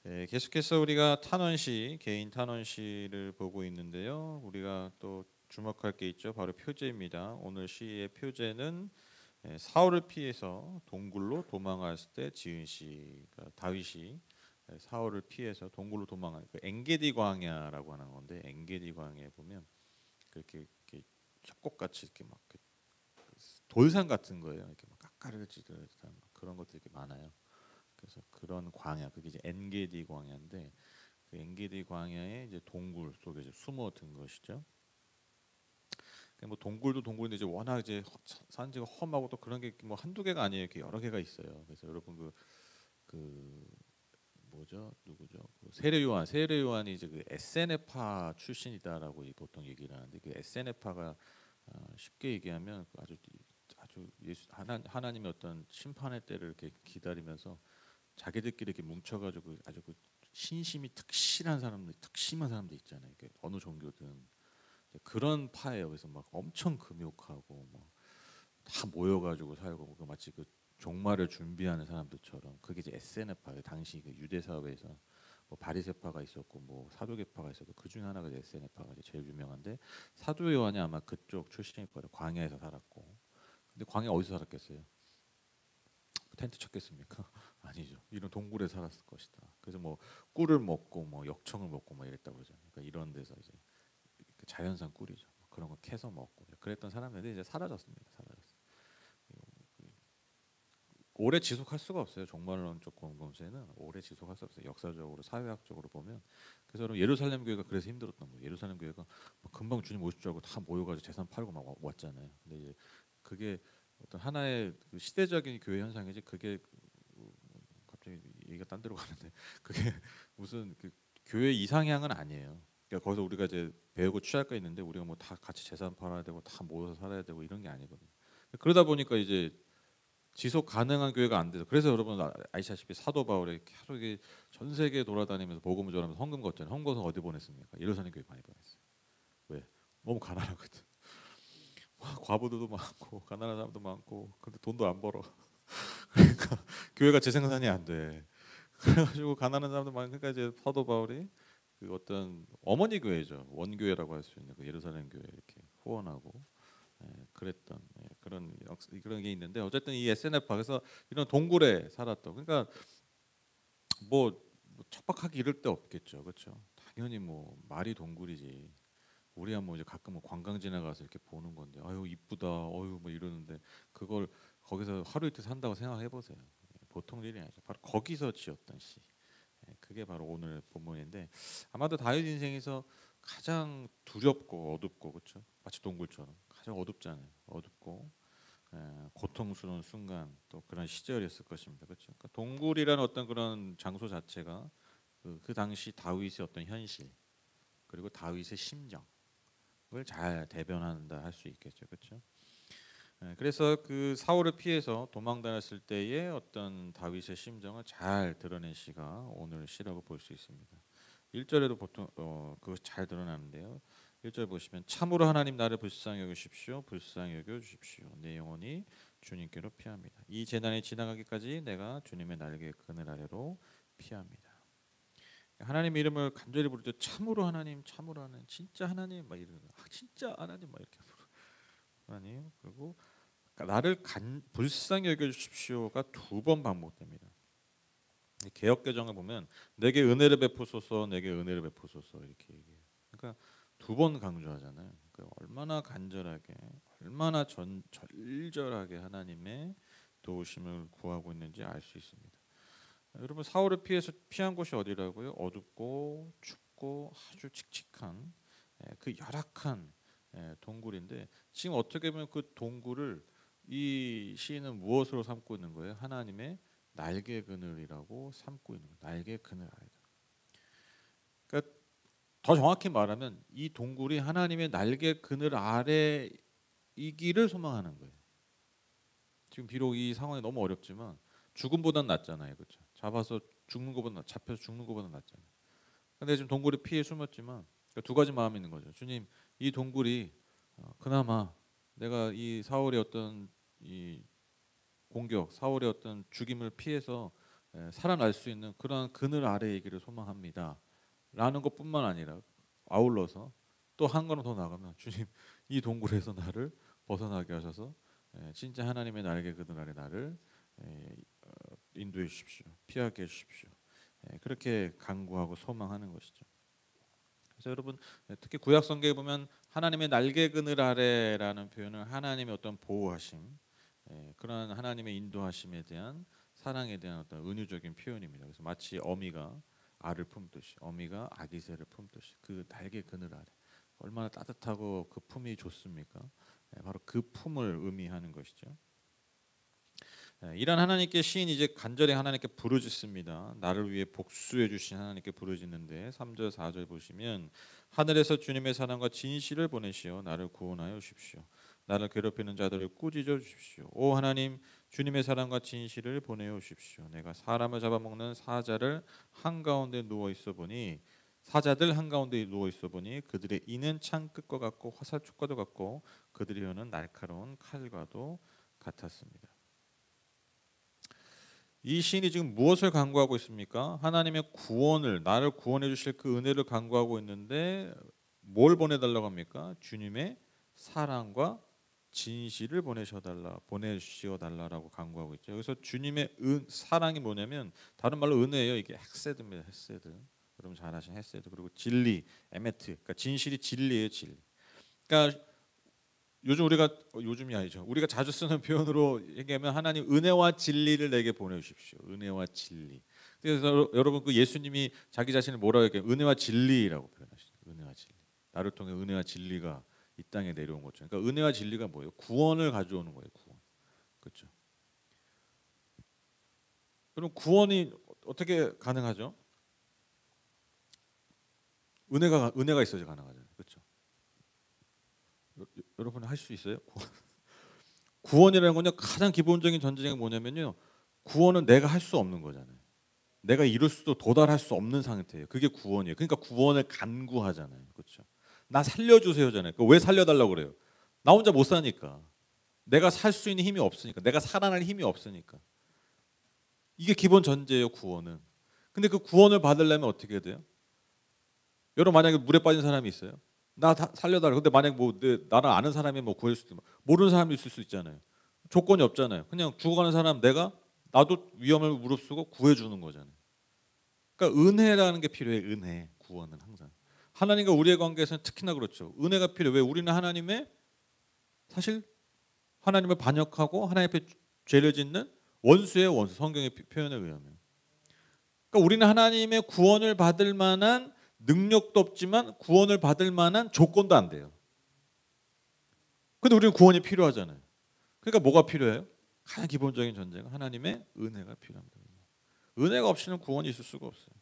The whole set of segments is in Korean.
네, 계속해서 우리가 탄원시, 개인 탄원시를 보고 있는데요. 우리가 또 주목할 게 있죠. 바로 표제입니다. 오늘 시의 표제는 사울을 피해서 동굴로 도망했을 때 지은 시가 다윗이 사울을 피해서 동굴로 도망한 그 엔게디 광야라고 하는 건데, 엔게디 광야에 보면 이렇게 협곡같이 이렇게 막 돌산 같은 거예요. 이렇게 막 깎아지듯한 그런 것들이 이렇게 많아요. 그래서 그런 광야, 그게 이제 엔게디 광야인데, 그 엔게디 광야에 이제 동굴 속에 이제 숨어든 것이죠. 뭐 동굴도 동굴인데 이제 워낙 이제 산지가 험하고 또 그런 게 뭐 한두 개가 아니에요. 이렇게 여러 개가 있어요. 그래서 여러분 그 뭐죠? 누구죠? 그 세례요한이 이제 그 SNF파 출신이다라고 보통 얘기를 하는데, 그 SNF파가 쉽게 얘기하면 아주 하나님의 어떤 심판의 때를 이렇게 기다리면서 자기들끼리 이렇게 뭉쳐가지고 아주 그 신심이 특심한 사람들 있잖아요. 어느 종교든 그런 파예요. 그래서 막 엄청 금욕하고 뭐 다 모여가지고 살고 그 마치 그 종말을 준비하는 사람들처럼, 그게 이제 SNF파. 당시 그 유대 사회에서 뭐 바리새파가 있었고 뭐 사두개파가 있었고, 그 중에 하나가 이제 SNF파가 이제 제일 유명한데, 사도 요한이 아마 그쪽 출신일 거예요. 광야에서 살았고. 근데 광야 어디서 살았겠어요? 텐트 쳤겠습니까? 아니죠. 이런 동굴에 살았을 것이다. 그래서 뭐 꿀을 먹고 뭐 역청을 먹고 뭐 이랬다고 그러잖아요. 그러니까 이런 데서 이제 그 자연산 꿀이죠. 그런 거 캐서 먹고 그랬던 사람들이 이제 사라졌습니다. 사라졌어요. 오래 지속할 수가 없어요. 종말론적 공동체는 오래 지속할 수 없어요. 역사적으로 사회학적으로 보면. 그래서 여러분, 예루살렘 교회가 그래서 힘들었던 거예요. 예루살렘 교회가 막 금방 주님 오실 줄 알고 다 모여가지고 재산 팔고 막 왔잖아요. 근데 이제 그게 어떤 하나의 그 시대적인 교회 현상이지, 그게 갑자기 얘기가 딴 데로 가는데 그게 무슨 그 교회 이상향은 아니에요. 그러니까 거기서 우리가 이제 배우고 취할 거 있는데, 우리가 뭐 다 같이 재산 팔아야 되고 다 모여서 살아야 되고 이런 게 아니거든요. 그러다 보니까 이제 지속 가능한 교회가 안 돼서, 그래서 여러분 아시다시피 사도 바울이 계속 전 세계 돌아다니면서 복음을 전하면서 헌금 걷잖아요. 헌금은 어디 보냈습니까? 예루살렘 교회 많이 보냈어요. 왜? 너무 가난하거든. 과부들도 많고 가난한 사람도 많고, 근데 돈도 안 벌어. 그러니까 교회가 재생산이 안 돼. 그래가지고 가난한 사람도 많으니까, 이제 사도 바울이 그 어떤 어머니 교회죠, 원교회라고 할 수 있는 그 예루살렘 교회 이렇게 후원하고 그랬던 그런 게 있는데, 어쨌든 이 SNF파, 그래서 이런 동굴에 살았던, 그러니까 뭐 척박하게 이럴 데 없겠죠, 그렇죠? 당연히 뭐 말이 동굴이지. 우리야 뭐 이제 가끔 뭐 관광지 나가서 이렇게 보는 건데, 아유 이쁘다, 어유 뭐 이러는데, 그걸 거기서 하루 이틀 산다고 생각해 보세요. 보통 일이 아니죠. 바로 거기서 지었던 시. 그게 바로 오늘 본문인데, 아마도 다윗 인생에서 가장 두렵고 어둡고, 그렇죠? 마치 동굴처럼 가장 어둡잖아요. 어둡고 고통스러운 순간, 또 그런 시절이었을 것입니다. 그렇죠? 그러니까 동굴이라는 어떤 그런 장소 자체가 그 당시 다윗의 어떤 현실, 그리고 다윗의 심정을 잘 대변한다 할 수 있겠죠. 그렇죠? 그래서 그 사울을 피해서 도망 다녔을 때의 어떤 다윗의 심정을 잘 드러낸 시가 오늘 시라고 볼 수 있습니다. 1절에도 보통 그거 잘 드러나는데요. 1절 보시면, 참으로 하나님 나를 불쌍히 여기십시오. 불쌍히 여겨 주십시오. 내 영혼이 주님께로 피합니다. 이 재난이 지나가기까지 내가 주님의 날개 그늘 아래로 피합니다. 하나님의 이름을 간절히 부르죠. 참으로 하나님, 참으로 하나님, 진짜 하나님 막 이러는, 진짜 하나님 막 이렇게 부르. 하나님, 그리고 나를 불쌍히 여겨 주십시오가 두 번 반복됩니다. 개역 개정을 보면 내게 은혜를 베푸소서, 내게 은혜를 베푸소서 이렇게 얘기해요. 그러니까 두 번 강조하잖아요. 그러니까 얼마나 간절하게, 얼마나 절절하게 하나님의 도우심을 구하고 있는지 알 수 있습니다. 여러분, 사울을 피해서 피한 곳이 어디라고요? 어둡고 춥고 아주 칙칙한 그 열악한 동굴인데, 지금 어떻게 보면 그 동굴을 이 시인은 무엇으로 삼고 있는 거예요? 하나님의 날개 그늘이라고 삼고 있는 거예요. 날개 그늘 아래다. 그러니까 더 정확히 말하면 이 동굴이 하나님의 날개 그늘 아래이기를 소망하는 거예요. 지금 비록 이 상황이 너무 어렵지만 죽음보단 낫잖아요, 그렇죠? 잡혀서 죽는 것보다 낫잖아요. 근데 지금 동굴에 피해 숨었지만, 그러니까 두 가지 마음이 있는 거죠. 주님, 이 동굴이 그나마 내가 이 사울의 어떤 이 공격, 사울의 어떤 죽임을 피해서 살아날 수 있는 그런 그늘 아래에 있기를 소망합니다. 라는 것뿐만 아니라 아울러서 또 한 걸음 더 나가면 주님 이 동굴에서 나를 벗어나게 하셔서 진짜 하나님의 날개 그늘 아래 나를 인도해 주십시오. 피하게 해 주십시오. 그렇게 간구하고 소망하는 것이죠. 그래서 여러분 특히 구약 성경에 보면 하나님의 날개 그늘 아래라는 표현은 하나님의 어떤 보호하심, 그런 하나님의 인도하심에 대한 사랑에 대한 어떤 은유적인 표현입니다. 그래서 마치 어미가 알을 품듯이, 어미가 아기 새를 품듯이 그 날개 그늘 아래 얼마나 따뜻하고 그 품이 좋습니까? 바로 그 품을 의미하는 것이죠. 이런 하나님께 시인이 이제 간절히 하나님께 부르짖습니다. 나를 위해 복수해 주신 하나님께 부르짖는데 3절 4절 보시면 하늘에서 주님의 사랑과 진실을 보내시어 나를 구원하여 주십시오. 나를 괴롭히는 자들을 꾸짖어 주십시오. 오 하나님 주님의 사랑과 진실을 보내어 주십시오. 내가 사람을 잡아먹는 사자들 한가운데 누워 있어 보니 그들의 이는 창 끝과 같고 화살촉과도 같고 그들의 혀는 날카로운 칼과도 같았습니다. 이 시인이 지금 무엇을 간구하고 있습니까? 하나님의 구원을, 나를 구원해 주실 그 은혜를 간구하고 있는데 뭘 보내달라고 합니까? 주님의 사랑과 진실을 보내주시어달라고 간구하고 있죠. 여기서 주님의 사랑이 뭐냐면 다른 말로 은혜예요. 이게 헤세드입니다. 헤세드. 여러분 잘 아시는 헤세드. 그리고 진리, 에메트. 그러니까 진실이 진리예요. 진리. 그러니까 요즘이 아니죠. 우리가 자주 쓰는 표현으로 얘기하면 하나님 은혜와 진리를 내게 보내주십시오. 은혜와 진리. 그래서 여러분 그 예수님이 자기 자신을 뭐라고 얘기해요? 은혜와 진리라고 표현하시죠. 은혜와 진리. 나를 통해 은혜와 진리가 이 땅에 내려온 거죠. 그러니까 은혜와 진리가 뭐예요? 구원을 가져오는 거예요. 구원. 그렇죠. 그럼 구원이 어떻게 가능하죠? 은혜가 있어야 가능하잖아요. 그렇죠. 여러분 할 수 있어요? 구원이라는 건요 가장 기본적인 전제가 뭐냐면요 구원은 내가 할 수 없는 거잖아요. 내가 이룰 수도 도달할 수 없는 상태예요. 그게 구원이에요. 그러니까 구원을 간구하잖아요. 그렇죠? 나 살려주세요잖아요. 왜 살려달라고 그래요? 나 혼자 못 사니까. 내가 살 수 있는 힘이 없으니까. 내가 살아날 힘이 없으니까. 이게 기본 전제예요. 구원은. 근데 그 구원을 받으려면 어떻게 돼요? 여러분 만약에 물에 빠진 사람이 있어요. 나 살려달라. 근데 만약 나를 아는 사람이 구할 수도 모르는 사람이 있을 수 있잖아요. 조건이 없잖아요. 그냥 죽어가는 사람 나도 위험을 무릅쓰고 구해주는 거잖아요. 그러니까 은혜라는 게 필요해. 은혜, 구원은 항상. 하나님과 우리의 관계에서는 특히나 그렇죠. 은혜가 필요해. 왜? 우리는 사실 하나님을 반역하고 하나님 앞에 죄를 짓는 원수의 원수. 성경의 표현에 의하면. 그러니까 우리는 하나님의 구원을 받을 만한 능력도 없지만 구원을 받을 만한 조건도 안 돼요. 근데 우리는 구원이 필요하잖아요. 그러니까 뭐가 필요해요? 가장 기본적인 전제가 하나님의 은혜가 필요합니다. 은혜가 없이는 구원이 있을 수가 없어요.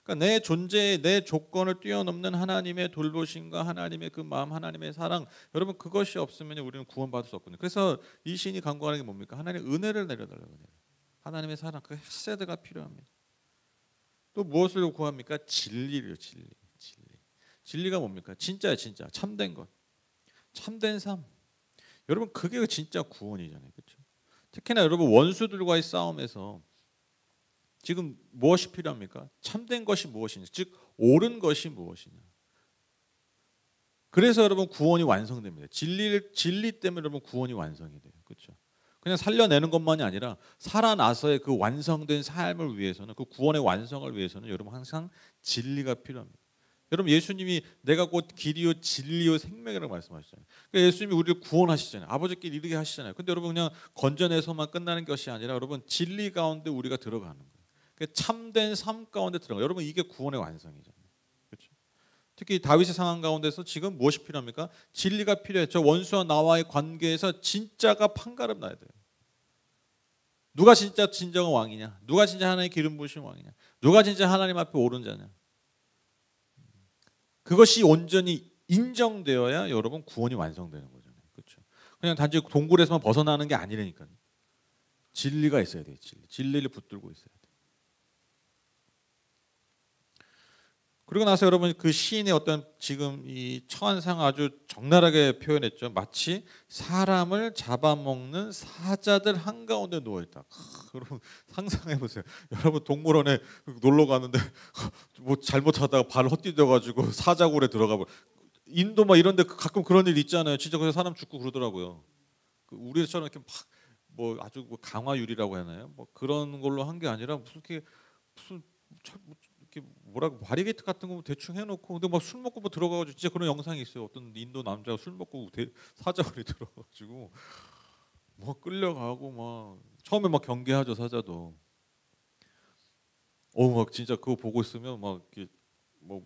그러니까 내 존재의 내 조건을 뛰어넘는 하나님의 돌보심과 하나님의 그 마음, 하나님의 사랑, 여러분 그것이 없으면 우리는 구원받을 수 없거든요. 그래서 이 시인이 간구하는 게 뭡니까? 하나님의 은혜를 내려달라고 해요. 하나님의 사랑, 그 헤세드가 필요합니다. 또 무엇을 구합니까? 진리를 진리. 진리가 뭡니까? 진짜야 진짜. 참된 것. 참된 삶. 여러분 그게 진짜 구원이잖아요. 그렇죠? 특히나 여러분 원수들과의 싸움에서 지금 무엇이 필요합니까? 참된 것이 무엇이냐. 즉 옳은 것이 무엇이냐. 그래서 여러분 구원이 완성됩니다. 진리 때문에 여러분 구원이 완성이 돼요. 그렇죠? 그냥 살려내는 것만이 아니라 살아나서의 그 완성된 삶을 위해서는 그 구원의 완성을 위해서는 여러분 항상 진리가 필요합니다. 여러분 예수님이 내가 곧 길이요 진리요 생명이라고 말씀하셨잖아요. 그러니까 예수님이 우리를 구원하시잖아요. 아버지께 이르게 하시잖아요. 근데 여러분 그냥 건져내서만 끝나는 것이 아니라 여러분 진리 가운데 우리가 들어가는 거예요. 그러니까 참된 삶 가운데 들어가. 여러분 이게 구원의 완성이잖아요. 그렇죠? 특히 다윗의 상황 가운데서 지금 무엇이 필요합니까? 진리가 필요해. 저 원수와 나와의 관계에서 진짜가 판가름 나야 돼요. 누가 진짜 진정한 왕이냐? 누가 진짜 하나님의 기름 부으신 왕이냐? 누가 진짜 하나님 앞에 옳은 자냐? 그것이 온전히 인정되어야 여러분 구원이 완성되는 거잖아요. 그렇죠? 그냥 단지 동굴에서만 벗어나는 게 아니라니까요. 진리가 있어야 돼요. 진리를 붙들고 있어야 돼요. 그리고 나서 여러분 그 시인의 어떤 지금 이 처한 상황 아주 적나라하게 표현했죠. 마치 사람을 잡아먹는 사자들 한가운데 누워 있다. 여러분 상상해 보세요. 여러분 동물원에 놀러 가는데 뭐 잘못하다가 발 헛디뎌 가지고 사자굴에 들어가 버. 인도 막 이런데 가끔 그런 일 있잖아요. 진짜 거기서 사람 죽고 그러더라고요. 우리처럼 이렇게 막 뭐 아주 뭐 강화유리라고 하나요? 뭐 그런 걸로 한 게 아니라 무슨 이렇게 무슨 이렇게 뭐라고 바리게이트 같은 거 대충 해놓고 근데 막 술 먹고 뭐 들어가가지고 진짜 그런 영상이 있어요. 어떤 인도 남자가 술 먹고 사자굴에 들어가가지고 뭐 끌려가고 막 처음에 막 경계하죠 사자도. 막 진짜 그거 보고 있으면 막 이렇게 뭐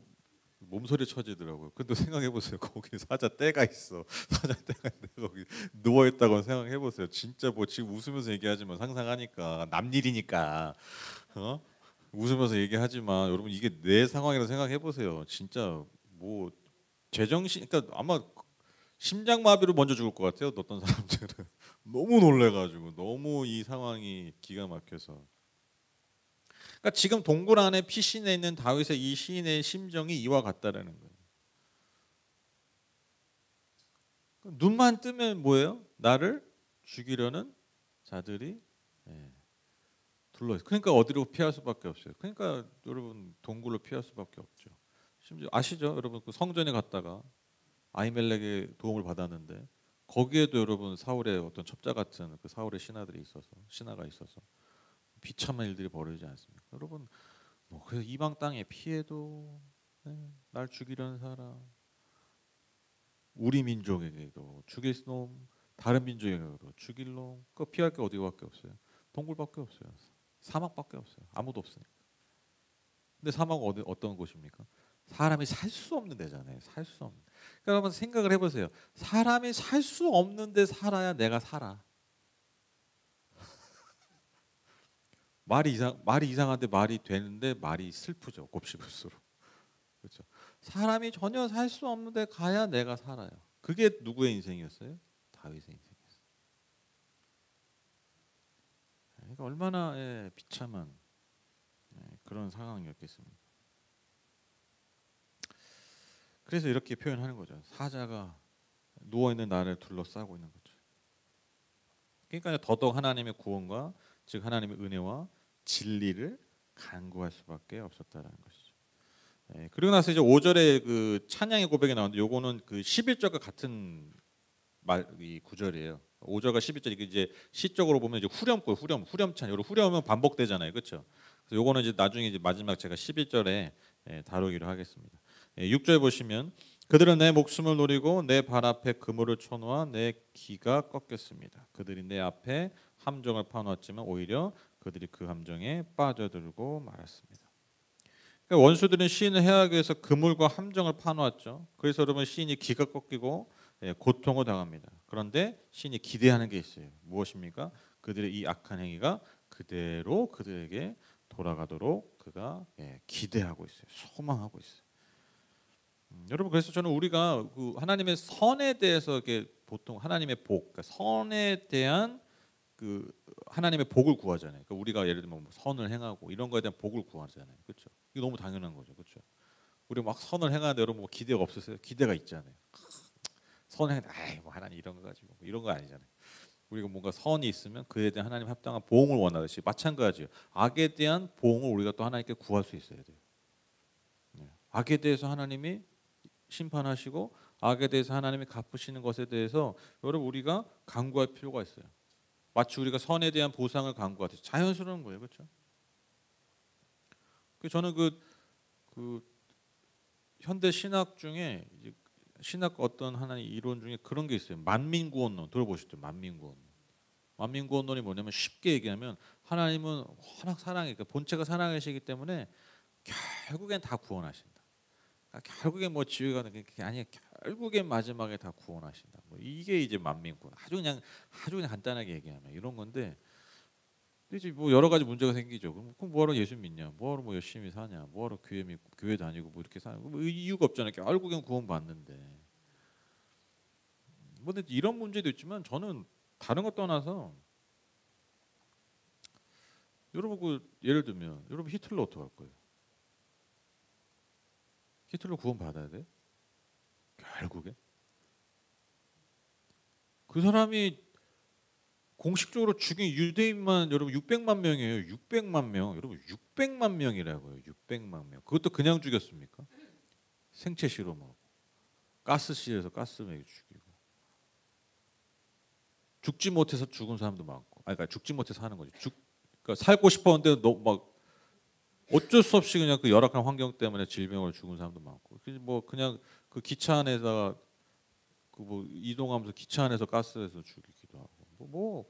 몸서리 쳐지더라고요. 근데 생각해 보세요. 거기 사자 떼가 있어. 사자 떼가 있는데 거기 누워 있다고 생각해 보세요. 진짜 뭐 지금 웃으면서 얘기하지만 상상하니까 남 일이니까 어? 웃으면서 얘기하지만 여러분 이게 내 상황이라고 생각해 보세요. 진짜 뭐 제정신 그러니까 아마 심장마비로 먼저 죽을 것 같아요. 어떤 사람들은 너무 놀래가지고 너무 이 상황이 기가 막혀서. 그러니까 지금 동굴 안에 피신해 있는 다윗의 이 시인의 심정이 이와 같다라는 거예요. 눈만 뜨면 뭐예요? 나를 죽이려는 자들이 둘러있어요. 그러니까 어디로 피할 수밖에 없어요. 그러니까 여러분 동굴로 피할 수밖에 없죠. 심지어 아시죠? 여러분 그 성전에 갔다가 아히멜렉의 도움을 받았는데 거기에도 여러분 사울의 어떤 첩자 같은 그 사울의 신하가 있어서 비참한 일들이 벌어지지 않습니까? 여러분 뭐 그래서 이방 땅에 피해도 날 죽이려는 사람 우리 민족에게도 죽일 놈 다른 민족에게도 죽일 놈 그 피할 게 어디밖에 없어요. 동굴밖에 없어요. 사막밖에 없어요. 아무도 없으니까. 근데 사막은 어떤 곳입니까? 사람이 살 수 없는 데잖아요. 살 수 없는. 그러니까 여러분 생각을 해보세요. 사람이 살 수 없는 데 살아야 내가 살아. 말이 이상한데 말이 되는데 말이 슬프죠. 곱씹을수록. 그렇죠. 사람이 전혀 살 수 없는 데 가야 내가 살아요. 그게 누구의 인생이었어요? 다윗의 인생이었어요. 그러니까 얼마나 비참한 그런 상황이었겠습니까? 그래서 이렇게 표현하는 거죠. 사자가 누워 있는 나를 둘러싸고 있는 거죠. 그러니까 더더욱 하나님의 구원과 즉 하나님의 은혜와 진리를 간구할 수밖에 없었다라는 것이죠. 그리고 나서 이제 5절에 그 찬양의 고백이 나오는데 요거는 그 11절과 같은 이 구절이에요. 5절과 11절 이게 이제 시적으로 보면 이제 후렴찬. 요런 후렴은 반복되잖아요. 그렇죠? 그래서 요거는 이제 나중에 이제 마지막 제가 11절에 다루기로 하겠습니다. 6절 보시면 그들은 내 목숨을 노리고 내 발 앞에 그물을 쳐놓아 내 기가 꺾였습니다. 그들이 내 앞에 함정을 파놓았지만 오히려 그들이 그 함정에 빠져들고 말았습니다. 그러니까 원수들은 시인을 해하기 위해서 그물과 함정을 파놓았죠. 그래서 여러분 시인이 기가 꺾이고 고통을 당합니다. 그런데 시인이 기대하는 게 있어요. 무엇입니까? 그들의 이 악한 행위가 그대로 그들에게 돌아가도록 그가 기대하고 있어요. 소망하고 있어요. 여러분 그래서 저는 우리가 그 하나님의 선에 대해서 이렇게 보통 하나님의 복, 그러니까 선에 대한 그 하나님의 복을 구하잖아요. 그러니까 우리가 예를 들면 뭐 선을 행하고 이런 거에 대한 복을 구하잖아요. 그렇죠? 이게 너무 당연한 거죠. 그렇죠? 우리 막 선을 행하는데 여러분 뭐 기대가 없으세요? 기대가 있잖아요. 선을 행하는데 아이 뭐 하나님 이런 거 가지고 뭐 이런 거 아니잖아요. 우리가 뭔가 선이 있으면 그에 대한 하나님 합당한 보응을 원하듯이 마찬가지예요. 악에 대한 보응을 우리가 또 하나님께 구할 수 있어야 돼요. 악에 대해서 하나님이 심판하시고 악에 대해서 하나님이 갚으시는 것에 대해서 여러분 우리가 간구할 필요가 있어요. 마치 우리가 선에 대한 보상을 간구하듯이 자연스러운 거예요, 그렇죠? 저는 그 현대 신학 중에 이제 신학 어떤 하나의 이론 중에 그런 게 있어요. 만민구원론 들어보셨죠? 만민구원론. 만민구원론이 뭐냐면 쉽게 얘기하면 하나님은 워낙 사랑해, 그러니까 본체가 사랑하시기 때문에 결국엔 다 구원하신다. 그러니까 결국엔 뭐 지옥에 가는 게 아니야. 결국엔 마지막에 다 구원하신다. 뭐 이게 이제 만민구원. 아주 그냥 간단하게 얘기하면 이런 건데. 이제 뭐 여러 가지 문제가 생기죠. 그럼 뭐하러 예수 믿냐? 뭐하러 뭐 열심히 사냐? 뭐하러 교회 다니고 뭐 이렇게 사냐? 뭐 이유가 없잖아요. 결국엔 구원 받는데. 뭐 근데 이런 문제도 있지만 저는 다른 것 떠나서 여러분 그 예를 들면 여러분 히틀러 어떡할 거예요? 히틀러 구원받아야 돼? 결국에 그 사람이 공식적으로 죽인 유대인만 여러분 600만 명이에요. 600만 명. 여러분 600만 명이라고요. 600만 명. 그것도 그냥 죽였습니까? 생체 실험하고 가스실에서 가스 먹이 죽이고 죽지 못해서 죽은 사람도 많고. 아니, 그러니까 죽지 못해서 하는 거지. 그러니까 살고 싶었는데 막 어쩔 수 없이 그냥 그 열악한 환경 때문에 질병으로 죽은 사람도 많고. 뭐 그냥 그 기차 안에다가 그 뭐 이동하면서 기차 안에서 가스에서 죽이기도 하고.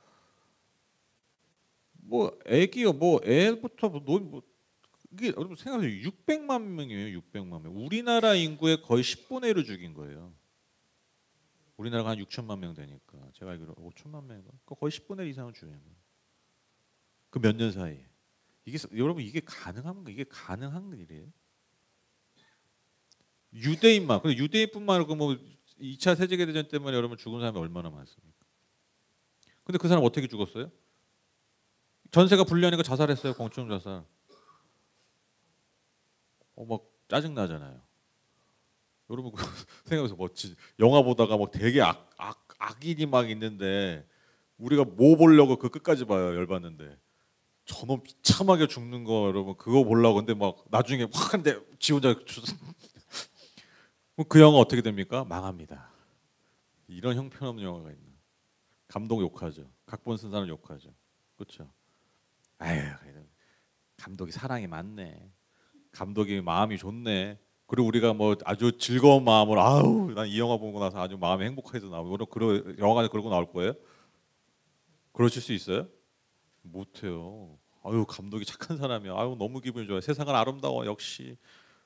뭐 애기요 뭐 애부터 뭐 이게 여러분 생각해요. 600만 명이에요. 600만 명. 우리나라 인구의 거의 10분의 1을 죽인 거예요. 우리나라가 한 6천만 명 되니까 제가 알기로 5천만 명인가? 거의 10분의 1 이상을 죽인 거예요. 그 몇 년 사이에. 여러분 이게 가능한가? 이게 가능한 일이에요? 유대인만. 근데 유대인뿐만 아니고 뭐 2차 세계대전 때문에 여러분 죽은 사람이 얼마나 많습니까? 근데 그 사람 어떻게 죽었어요? 전세가 불리하니까 자살했어요. 공중 자살. 막 짜증 나잖아요. 여러분 그 생각해서 멋지. 영화 보다가 막 되게 악인이 막 있는데 우리가 뭐 보려고 그 끝까지 봐요. 열받는데. 저놈 비참하게 죽는 거 여러분 그거 보려고 근데 막 나중에 확 한데 지 혼자 그 영화 어떻게 됩니까? 망합니다. 이런 형편없는 영화가 있나? 감독 욕하죠. 각본 쓴 사람 욕하죠. 그렇죠? 아유, 감독이 사랑이 많네. 감독이 마음이 좋네. 그리고 우리가 뭐 아주 즐거운 마음으로 아우 난 이 영화 보고 나서 아주 마음이 행복해서 나오고 그런 영화관에 그러고 나올 거예요? 그러실 수 있어요? 못해요. 아유 감독이 착한 사람이야. 아유 너무 기분이 좋아요. 세상은 아름다워. 역시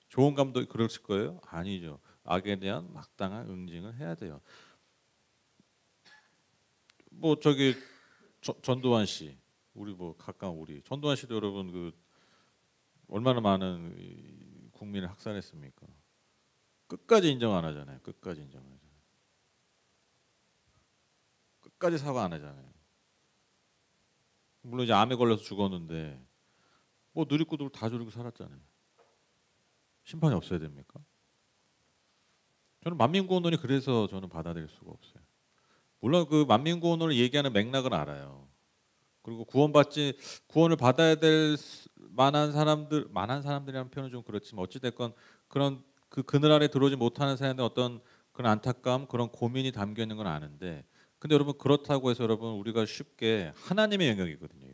좋은 감독이 그러실 거예요? 아니죠. 악에 대한 마땅한 응징을 해야 돼요. 뭐 저기 전두환 씨, 우리 뭐 가까운 우리 전두환 씨도 여러분 그 얼마나 많은 국민을 학살했습니까? 끝까지 인정 안 하잖아요. 끝까지 인정 안 하잖아요. 끝까지 사과 안 하잖아요. 물론 이제 암에 걸려서 죽었는데 뭐 누리꾼들 다 저러고 살았잖아요. 심판이 없어야 됩니까? 저는 만민구원론이 그래서 저는 받아들일 수가 없어요. 물론 그 만민구원론을 얘기하는 맥락은 알아요. 그리고 구원을 받아야 될 만한 사람들이라는 표현은 좀 그렇지만 어찌 됐건 그런 그 그늘 아래 들어오지 못하는 사람들 어떤 그런 안타까움, 그런 고민이 담겨 있는 건 아는데, 근데 여러분 그렇다고 해서 여러분 우리가 쉽게 하나님의 영역이거든요.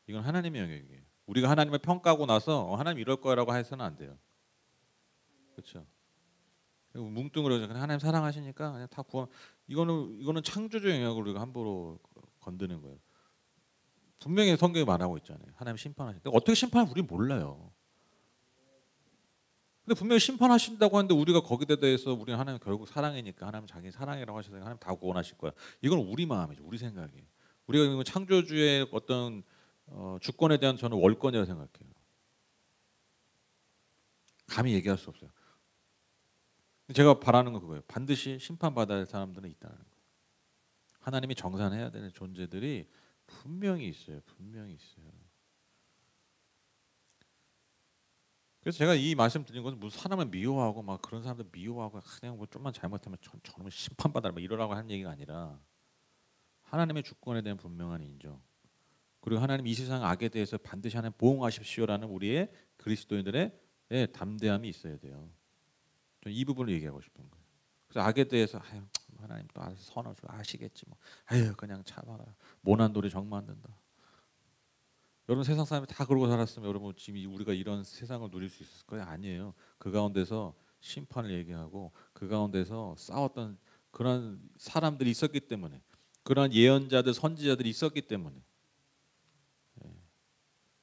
이건 하나님의 영역이에요. 우리가 하나님을 평가하고 나서 하나님 이럴 거라고 해서는 안 돼요. 그렇죠? 뭉뚱그려서 그냥 하나님 사랑하시니까 그냥 다 구원. 이거는 창조주 영역을 우리가 함부로 건드는 거예요. 분명히 성경에 말하고 있잖아요. 하나님 심판하신다. 어떻게 심판을 우리 몰라요. 근데 분명히 심판하신다고 하는데 우리가 거기에 대해서 우리는 하나님 결국 사랑이니까 하나님 자기 사랑이라고 하셔서 하나님 다 구원하실 거야. 이건 우리 마음이죠. 우리 생각이에요. 우리가 창조주의 어떤 주권에 대한 저는 월권이라고 생각해요. 감히 얘기할 수 없어요. 제가 바라는 건 그거예요. 반드시 심판받아야 할 사람들은 있다는 거. 하나님이 정산해야 되는 존재들이 분명히 있어요. 분명히 있어요. 그래서 제가 이 말씀 드린 것은 무슨 사람을 미워하고 막 그런 사람들 미워하고 그냥 뭐 좀만 잘못하면 저놈은 심판받아라 막 이러라고 하는 얘기가 아니라 하나님의 주권에 대한 분명한 인정, 그리고 하나님 이 세상 악에 대해서 반드시 하나님 보응하십시오라는 우리의 그리스도인들의 담대함이 있어야 돼요. 저는 이 부분을 얘기하고 싶은 거예요. 그래서 악에 대해서 아유, 하나님 또 알아서 선을 아시겠지 뭐. 아유 그냥 참아라. 모난 돌이 정 만든다. 여러분 세상 사람이 다 그러고 살았으면 여러분 지금 우리가 이런 세상을 누릴 수 있을 거예요? 아니에요. 그 가운데서 심판을 얘기하고 그 가운데서 싸웠던 그런 사람들이 있었기 때문에, 그런 예언자들 선지자들이 있었기 때문에,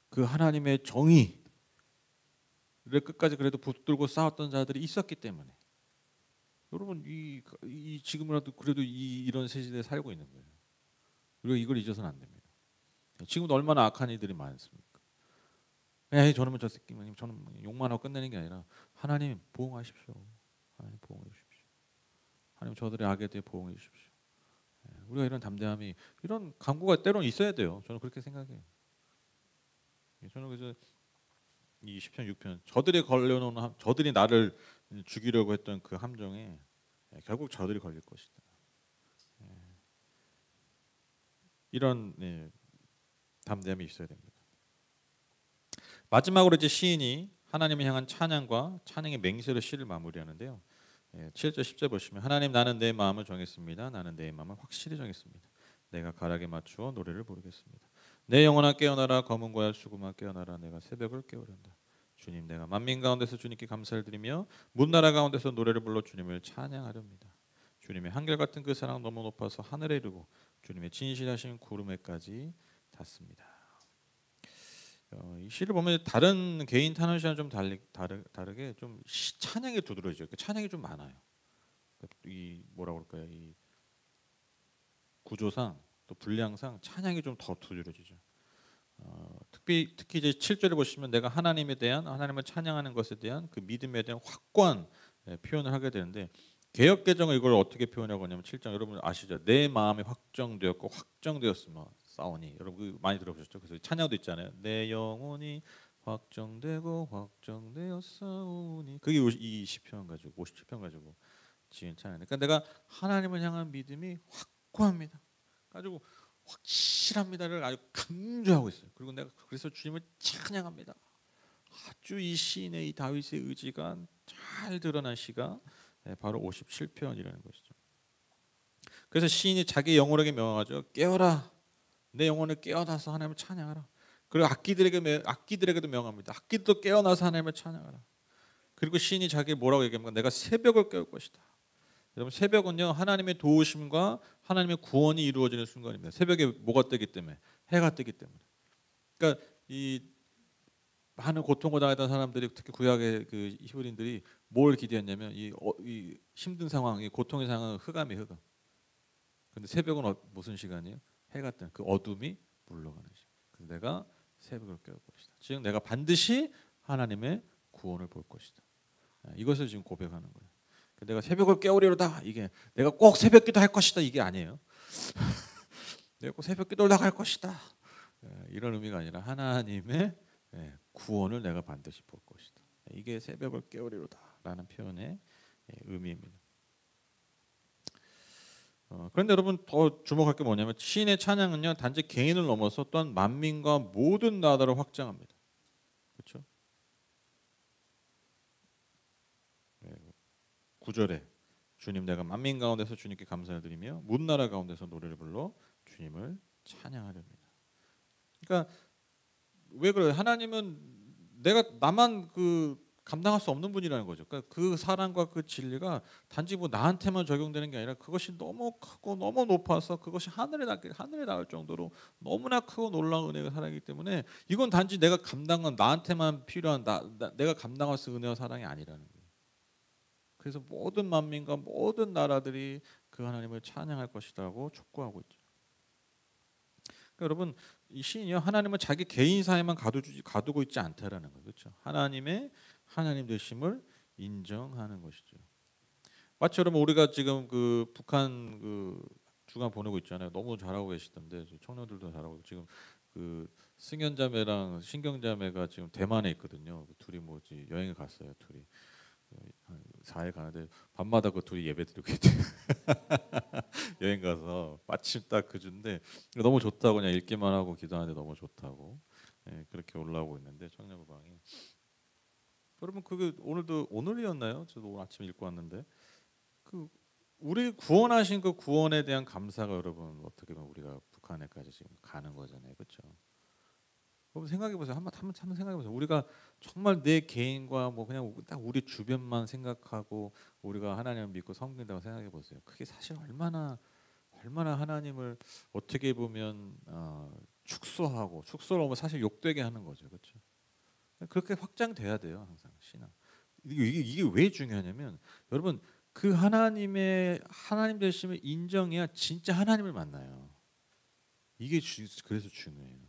그 하나님의 정의를 끝까지 그래도 붙들고 싸웠던 자들이 있었기 때문에 여러분 이 지금이라도 그래도 이런 새 시대에 살고 있는 거예요. 우리가 이걸 잊어서는 안 됩니다. 지금도 얼마나 악한 이들이 많습니까? 에이 저놈은 저 새끼만 저는 욕만 하고 끝내는 게 아니라 하나님 보응하십시오. 하나님 보응해 주십시오. 하나님 저들의 악에 대해 보응해 주십시오. 우리가 이런 담대함이, 이런 강구가 때로는 있어야 돼요. 저는 그렇게 생각해요. 저는 그래서 이 시편 6편 저들이 걸려놓은 저들이 나를 죽이려고 했던 그 함정에 결국 저들이 걸릴 것이다. 이런 담대함이 있어야 됩니다. 마지막으로 이제 시인이 하나님을 향한 찬양과 찬양의 맹세로 시를 마무리하는데요. 7절 10절 보시면 하나님 나는 내 마음을 정했습니다. 나는 내 마음을 확실히 정했습니다. 내가 가락에 맞추어 노래를 부르겠습니다. 내 영혼아 깨어나라 검은 고야 수금아 깨어나라 내가 새벽을 깨우련다. 주님 내가 만민 가운데서 주님께 감사를 드리며 문나라 가운데서 노래를 불러 주님을 찬양하렵니다. 주님의 한결같은 그 사랑 너무 높아서 하늘에 이르고 주님의 진실하신 구름에까지 닿습니다. 이 시를 보면 다른 개인 탄원시와는 좀 다르게 좀 찬양이 두드러져요. 찬양이 좀 많아요. 이 뭐라고 그럴까요? 이 구조상 또 분량상 찬양이 좀 더 두드러지죠. 특히 이제 7절에 보시면 내가 하나님에 대한 하나님을 찬양하는 것에 대한 그 믿음에 대한 확고한 표현을 하게 되는데 개역 개정은 이걸 어떻게 표현하고 하냐면 7장 여러분 아시죠? 내 마음이 확정되었고 확정되었으며 싸우니 여러분 많이 들어보셨죠? 그래서 찬양도 있잖아요. 내 영혼이 확정되고 확정되었사오니 그게 이 시편 가지고 57편 가지고 지은 찬양. 그러니까 내가 하나님을 향한 믿음이 확고합니다. 가지고 확실합니다를 아주 강조하고 있어요. 그리고 내가 그래서 주님을 찬양합니다. 아주 이 시인의 이 다윗의 의지가 잘 드러난 시가 바로 57편이라는 것이죠. 그래서 시인이 자기 영혼에게 명하죠. 깨어라. 내 영혼을 깨어나서 하나님을 찬양하라. 그리고 악기들에게도 명합니다. 악기도 깨어나서 하나님을 찬양하라. 그리고 시인이 자기 뭐라고 얘기합니까? 내가 새벽을 깨울 것이다. 여러분 새벽은요 하나님의 도우심과 하나님의 구원이 이루어지는 순간입니다. 새벽에 뭐가 뜨기 때문에 해가 뜨기 때문에. 그러니까 이 많은 고통을 당했던 사람들이 특히 구약의 그 히브리인들이 뭘 기대했냐면 이 힘든 상황, 이 고통의 상황은 흑암이에요, 흑암. 근데 새벽은 무슨 시간이에요? 해가 뜨는 그 어둠이 물러가는 시간. 그래서 내가 새벽을 깨울 것이다. 즉 내가 반드시 하나님의 구원을 볼 것이다. 이것을 지금 고백하는 거예요. 내가 새벽을 깨우리로다. 이게 내가 꼭 새벽기도 할 것이다. 이게 아니에요. 내가 꼭 새벽기도를 나갈 것이다. 이런 의미가 아니라 하나님의 구원을 내가 반드시 볼 것이다. 이게 새벽을 깨우리로다라는 표현의 의미입니다. 그런데 여러분 더 주목할 게 뭐냐면 시인의 찬양은요 단지 개인을 넘어서 또한 만민과 모든 나라를 확장합니다. 그렇죠? 9절에 주님 내가 만민 가운데서 주님께 감사를 드리며 문나라 가운데서 노래를 불러 주님을 찬양하렵니다. 그러니까 왜 그래요? 하나님은 나만 그 감당할 수 없는 분이라는 거죠. 그러니까 그 사랑과 그 진리가 단지 뭐 나한테만 적용되는 게 아니라 그것이 너무 크고 너무 높아서 그것이 하늘에 닿을 정도로 너무나 크고 놀라운 은혜가 사랑이기 때문에 이건 단지 내가 감당한 나한테만 필요한 내가 감당할 수 은혜와 사랑이 아니라는 거예요. 그래서 모든 만민과 모든 나라들이 그 하나님을 찬양할 것이라고 촉구하고 있죠. 그러니까 여러분 이 시인이 하나님은 자기 개인 사이만 가두고 있지 않다라는 거죠. 그렇죠? 하나님의 하나님 되심을 인정하는 것이죠. 마치 여러분 우리가 지금 그 북한 그 주간 보내고 있잖아요. 너무 잘하고 계시던데 청년들도 잘하고 지금 그 승현자매랑 신경자매가 지금 대만에 있거든요. 둘이 뭐지 여행을 갔어요. 둘이. 한 4일 가는데 밤마다 그 둘이 예배 드리고 있대요. 여행 가서 마침 딱 그 주인데 너무 좋다고 그냥 읽기만 하고 기도하는데 너무 좋다고 그렇게 올라오고 있는데 청년부방이 여러분 그게 오늘이었나요? 저도 오늘 아침에 읽고 왔는데 그 우리 구원하신 그 구원에 대한 감사가 여러분 어떻게 보면 우리가 북한에까지 지금 가는 거잖아요, 그렇죠? 여러분 생각해 보세요. 한번 생각해 보세요. 우리가 정말 내 개인과 뭐 그냥 딱 우리 주변만 생각하고 우리가 하나님을 믿고 섬긴다고 생각해 보세요. 그게 사실 얼마나 하나님을 어떻게 보면 축소를 하면 사실 욕되게 하는 거죠, 그렇죠? 그렇게 확장돼야 돼요, 항상 신앙. 이게 왜 중요하냐면 여러분 그 하나님의 하나님 되심을 인정해야 진짜 하나님을 만나요. 이게 그래서 중요해요.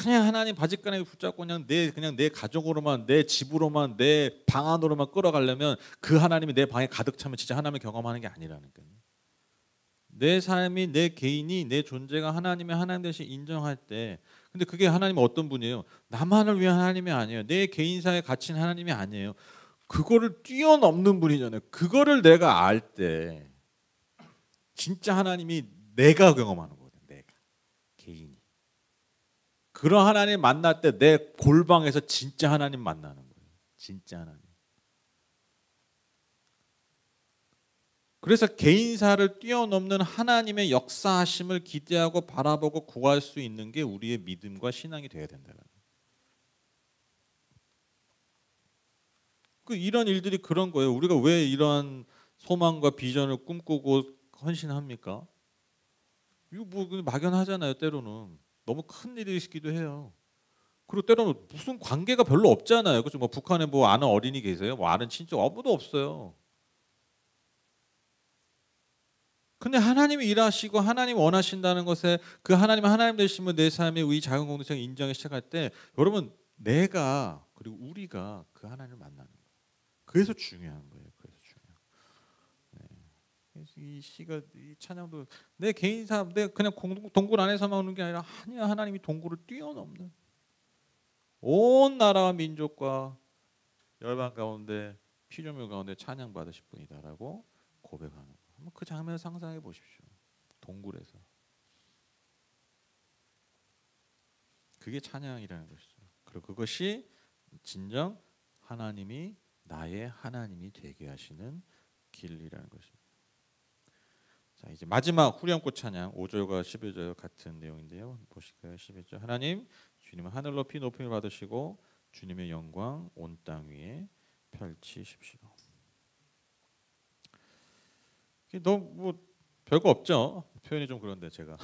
그냥 하나님 바짓가랑이 붙잡고 그냥 내 가족으로만 내 집으로만 내 방 안으로만 끌어가려면 그 하나님이 내 방에 가득 차면 진짜 하나님을 경험하는 게 아니라는 거예요. 내 삶이 내 개인이 내 존재가 하나님의 하나님 대신 인정할 때 근데 그게 하나님은 어떤 분이에요? 나만을 위한 하나님이 아니에요. 내 개인사에 갇힌 하나님이 아니에요. 그거를 뛰어넘는 분이잖아요. 그거를 내가 알 때 진짜 하나님이 내가 경험하는 거거든. 내가 개인이. 그런 하나님 만날 때 내 골방에서 진짜 하나님 만나는 거예요. 진짜 하나님. 그래서 개인사를 뛰어넘는 하나님의 역사하심을 기대하고 바라보고 구할 수 있는 게 우리의 믿음과 신앙이 되어야 된다는 거예요. 이런 일들이 그런 거예요. 우리가 왜 이런 소망과 비전을 꿈꾸고 헌신합니까? 이거 뭐 막연하잖아요. 때로는 너무 큰 일이기도 해요. 그리고 때로는 무슨 관계가 별로 없잖아요. 그렇죠? 뭐 북한에 뭐 아는 어린이 계세요? 뭐 아는 친척 아무도 없어요. 근데 하나님이 일하시고 하나님 원하신다는 것에 그 하나님 되시면 내 삶의 이 작은 공동체가 인정하기 시작할 때 여러분 내가 그리고 우리가 그 하나님을 만나는 거예요. 그래서 중요한 거예요. 그래서 중요한. 네. 그래서 이 시가 이 찬양도 내 개인 삶, 내 그냥 동굴 안에서만 오는 게 아니라 아니야 하나님이 동굴을 뛰어넘는 온 나라와 민족과 열방 가운데 피조물 가운데 찬양 받으실 분이다라고 고백하는 거예요. 한번 그 장면을 상상해 보십시오. 동굴에서 그게 찬양이라는 것이죠. 그리고 그것이 진정 하나님이 나의 하나님이 되게 하시는 길이라는 것입니다. 자, 이제 마지막 후렴구 찬양 5절과 11절 같은 내용인데요. 보실까요? 11절 하나님 주님은 하늘 높이 높임을 받으시고 주님의 영광 온 땅 위에 펼치십시오. 너무 뭐 별거 없죠. 표현이 좀 그런데 제가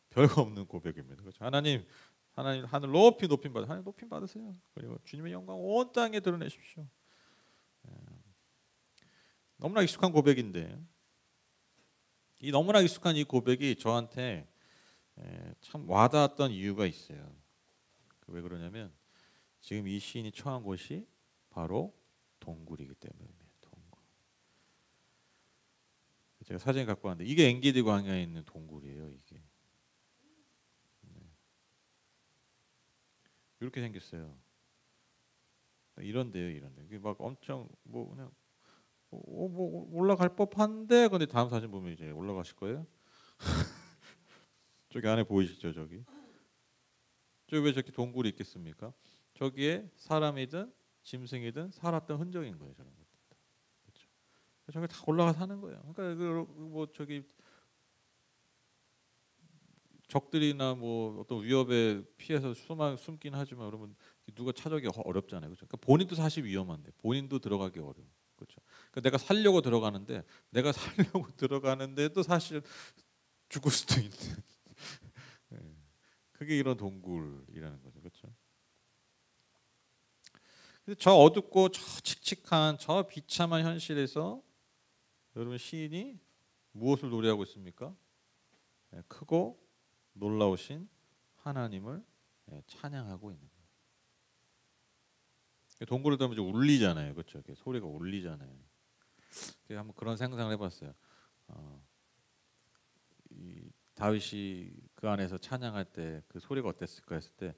별거 없는 고백입니다. 그렇죠? 하나님 하늘 높이 높임 받으 하나님 높임 받으세요. 그리고 주님의 영광 온 땅에 드러내십시오. 너무나 익숙한 고백인데 이 너무나 익숙한 이 고백이 저한테 참 와닿았던 이유가 있어요. 왜 그러냐면 지금 이 시인이 처한 곳이 바로 동굴이기 때문입니다. 동굴. 제가 사진 갖고 왔는데 이게 엔게디 광야에 있는 동굴이에요. 이게 이렇게 생겼어요. 이런데요, 이런데 이게 막 엄청 뭐 그냥 뭐 올라갈 법한데 근데 다음 사진 보면 이제 올라가실 거예요. 저기 안에 보이시죠, 저기? 저기 왜 저렇게 동굴이 있겠습니까? 저기에 사람이든 짐승이든 살았던 흔적인 거예요, 저런 것들. 그렇죠? 저기 다 올라가 사는 거예요. 그러니까 뭐 저기 적들이나 뭐 어떤 위협에 피해서 숨긴 하지만 여러분 누가 찾아오기 어렵잖아요. 그렇죠? 그러니까 본인도 사실 위험한데 본인도 들어가기 어려워. 그렇죠? 그러니까 내가 살려고 들어가는데 내가 살려고 들어가는데도 사실 죽을 수도 있는. 네. 그게 이런 동굴이라는 거죠. 그렇죠? 저 어둡고 저 칙칙한 저 비참한 현실에서 여러분 시인이 무엇을 노래하고 있습니까? 네, 크고 놀라우신 하나님을 찬양하고 있는 거예요. 동굴을 들으면 이제 울리잖아요, 그렇죠? 소리가 울리잖아요. 한번 그런 상상을 해봤어요. 이 다윗이 그 안에서 찬양할 때 그 소리가 어땠을까 했을 때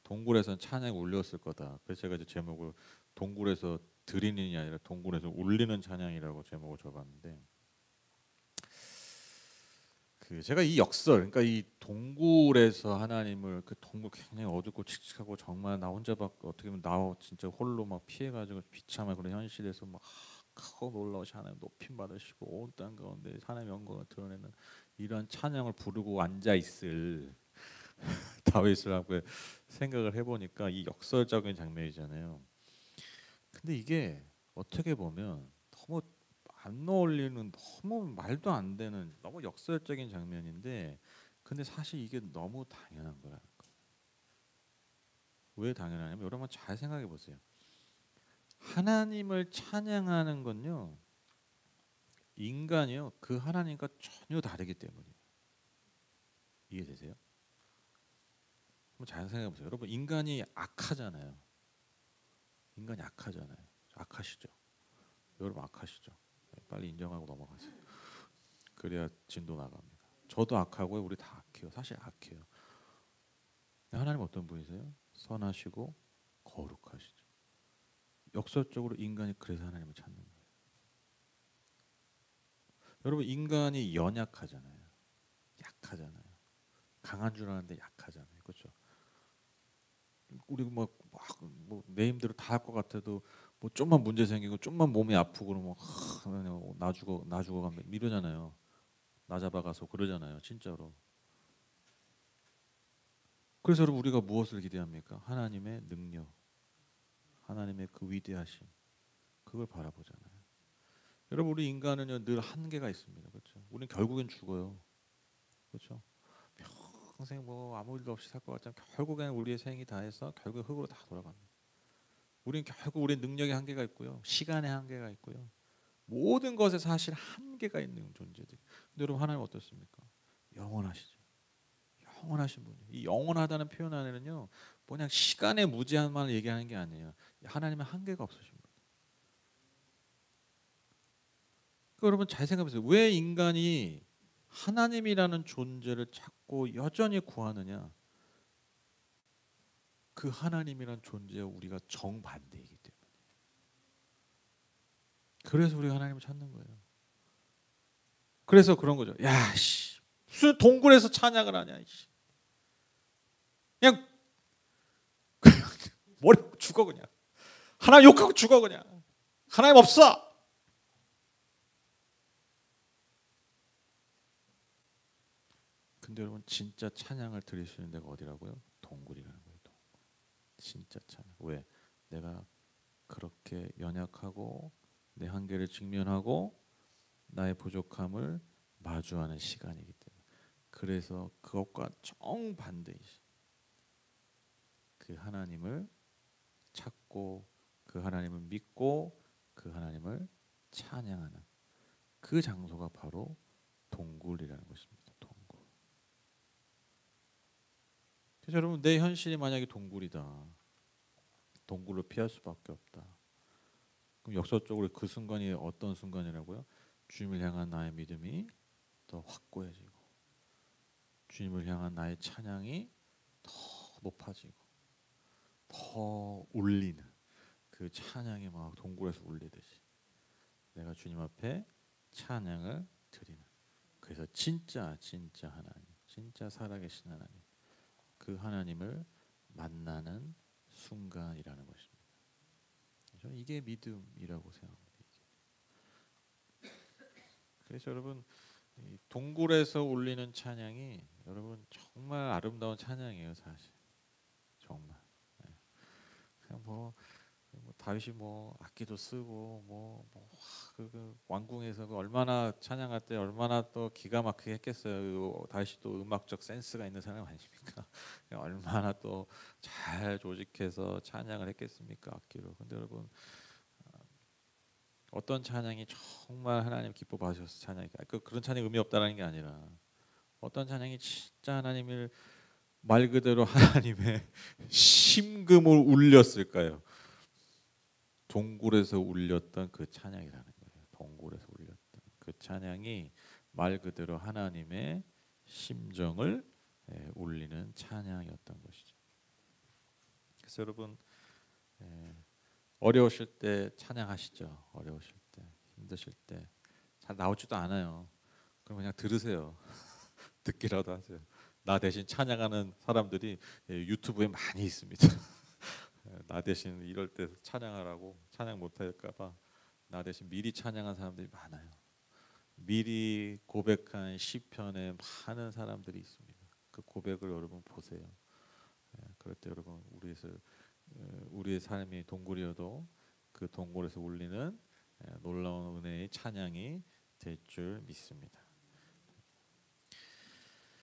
동굴에서는 찬양이 울렸을 거다. 그래서 제가 이제 제목을 동굴에서 드리는이 아니라 동굴에서 울리는 찬양이라고 제목을 줘봤는데 제가 이 역설, 그러니까 이 동굴에서 하나님을 그 동굴 굉장히 어둡고 칙칙하고 정말 나 혼자밖에 어떻게 보면 나 진짜 홀로 막 피해가지고 비참한 그런 현실에서 막 크고 놀라우신 하나님 높임 받으시고 온 땅 가운데 하나님의 영광을 드러내는 이런 찬양을 부르고 앉아 있을 다윗을 하고 생각을 해보니까 이 역설적인 장면이잖아요. 근데 이게 어떻게 보면 너무 안 어울리는 너무 말도 안 되는 너무 역설적인 장면인데 근데 사실 이게 너무 당연한 거라는 거예요. 왜 당연하냐면 여러분 잘 생각해 보세요. 하나님을 찬양하는 건요 인간이요 그 하나님과 전혀 다르기 때문이에요. 이해되세요? 한번 잘 생각해 보세요. 여러분 인간이 악하잖아요. 인간이 악하잖아요. 악하시죠? 여러분 악하시죠? 빨리 인정하고 넘어가세요. 그래야 진도 나갑니다. 저도 악하고요. 우리 다 악해요. 사실 악해요. 하나님 어떤 분이세요? 선하시고 거룩하시죠. 역설적으로 인간이 그래서 하나님을 찾는 거예요. 여러분 인간이 연약하잖아요. 약하잖아요. 강한 줄 아는데 약하잖아요. 그렇죠? 우리 뭐내 힘대로 다 할 것 같아도 뭐 좀만 문제 생기고 좀만 몸이 아프고 그러면 나 죽어 가면 이러잖아요. 나 잡아가서 그러잖아요. 진짜로. 그래서 여러분 우리가 무엇을 기대합니까? 하나님의 능력, 하나님의 그 위대하심, 그걸 바라보잖아요. 여러분 우리 인간은요 늘 한계가 있습니다. 그렇죠? 우리는 결국엔 죽어요. 그렇죠? 평생 뭐 아무 일도 없이 살 것 같지만 결국에는 우리의 생이 다해서 결국 흙으로 다 돌아갑니다. 우리는 결국 우리의 능력의 한계가 있고요, 시간의 한계가 있고요, 모든 것에 사실 한계가 있는 존재들. 근데 여러분 하나님 어떻습니까? 영원하시죠. 영원하신 분이에요. 이 영원하다는 표현 안에는요, 그냥 시간의 무제한만을 얘기하는 게 아니에요. 하나님은 한계가 없으신 분이에요. 그러니까 여러분 잘 생각해보세요. 왜 인간이 하나님이라는 존재를 찾고 여전히 구하느냐? 그 하나님이란 존재와 우리가 정반대이기 때문에. 그래서 우리가 하나님을 찾는 거예요. 그래서 그런 거죠. 야, 씨, 무슨 동굴에서 찬양을 하냐, 씨. 그냥 머리 죽어 그냥. 하나님 욕하고 죽어 그냥. 하나님 없어. 근데 여러분 진짜 찬양을 드릴 수 있는 데가 어디라고요? 동굴이라는 거예요. 동굴. 진짜 찬양. 왜? 내가 그렇게 연약하고 내 한계를 직면하고 나의 부족함을 마주하는 시간이기 때문에. 그래서 그것과 정반대이신 그 하나님을 찾고 그 하나님을 믿고 그 하나님을 찬양하는 그 장소가 바로 동굴이라는 것입니다. 동굴. 그래서 여러분 내 현실이 만약에 동굴이다. 동굴을 피할 수밖에 없다. 그럼 역설적으로 그 순간이 어떤 순간이라고요? 주님을 향한 나의 믿음이 더 확고해지고 주님을 향한 나의 찬양이 더 높아지고 더 울리는 그 찬양이 막 동굴에서 울리듯이 내가 주님 앞에 찬양을 드리는. 그래서 진짜 하나님, 진짜 살아계신 하나님, 그 하나님을 만나는 순간이라는 것입니다. 저는 이게 믿음이라고 생각합니다. 그래서 여러분 이 동굴에서 울리는 찬양이 여러분 정말 아름다운 찬양이에요, 사실. 정말. 네. 그냥 뭐 다윗이 뭐 악기도 쓰고 그 왕궁에서 그 얼마나 찬양할 때 얼마나 또 기가 막히게 했겠어요. 다윗이 또 음악적 센스가 있는 사람 아닙니까? 얼마나 또 잘 조직해서 찬양을 했겠습니까, 악기로. 근데 여러분 어떤 찬양이 정말 하나님 기뻐 받으셔서 찬양이 그런 찬양이 의미 없다라는 게 아니라 어떤 찬양이 진짜 하나님을 말 그대로 하나님의 심금을 울렸을까요? 동굴에서 울렸던 그 찬양이라는 거예요. 동굴에서 울렸던 그 찬양이 말 그대로 하나님의 심정을 울리는 찬양이었던 것이죠. 그래서 여러분 어려우실 때 찬양하시죠. 어려우실 때, 힘드실 때 잘 나오지도 않아요. 그럼 그냥 들으세요. 듣기라도 하세요. 나 대신 찬양하는 사람들이 유튜브에 많이 있습니다. 나 대신 이럴 때 찬양하라고 찬양 못할까봐 나 대신 미리 찬양한 사람들이 많아요. 미리 고백한 시편에 많은 사람들이 있습니다. 그 고백을 여러분 보세요. 그럴 때 여러분 우리의 삶이 동굴이어도 그 동굴에서 울리는 놀라운 은혜의 찬양이 될 줄 믿습니다.